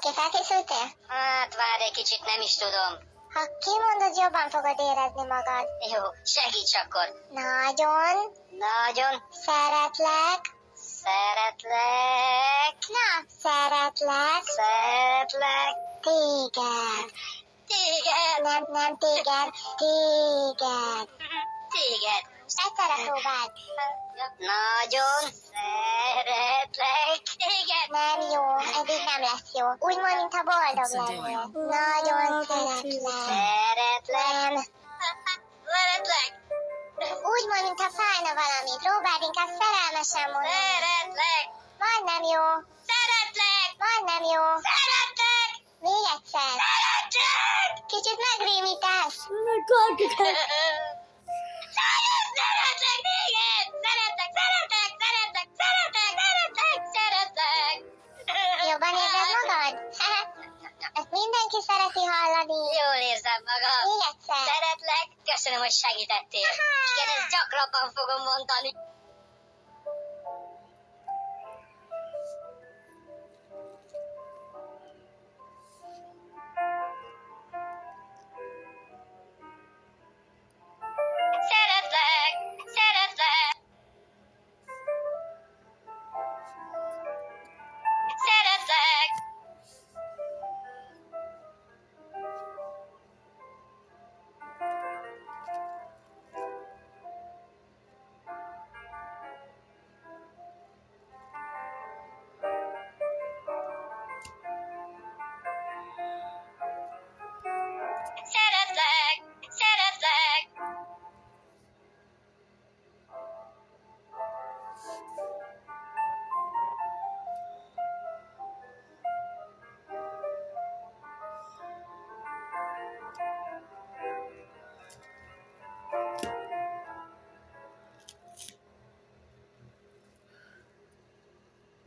Oké, felkészültél? Hát, várj egy kicsit, nem is tudom. Ha kimondod, jobban fogod érezni magad. Jó, segíts akkor. Nagyon Nagyon szeretlek. szeretlek. Na, szeretlek Szeretlek. téged. Téged. Nem téged, téged. Téged. Most egyszerre próbáld. Nagyon szeretlek téged. Nem jó, eddig nem lesz jó. Úgy mond, mintha boldog lennél. Nagyon szeretlek. Szeretlek. Nem. Szeretlek. Úgy mond, mintha fájna valami. Próbáld inkább szerelmesen mondani. Szeretlek. Majdnem jó. Szeretlek. Majdnem jó. Szeretlek. Még egyszer. Szeretlek. Kicsit megrémítesz. Szeretlek téged. Szeretlek, szeretlek, szeretlek, szeretlek, szeretlek, szeretlek. Jobban érzed magad? Ezt mindenki szereti hallani. Jól érzem magam. Még egyszer. Szeretlek. Köszönöm, hogy segítettél. Igen, ezt gyakrabban fogom mondani.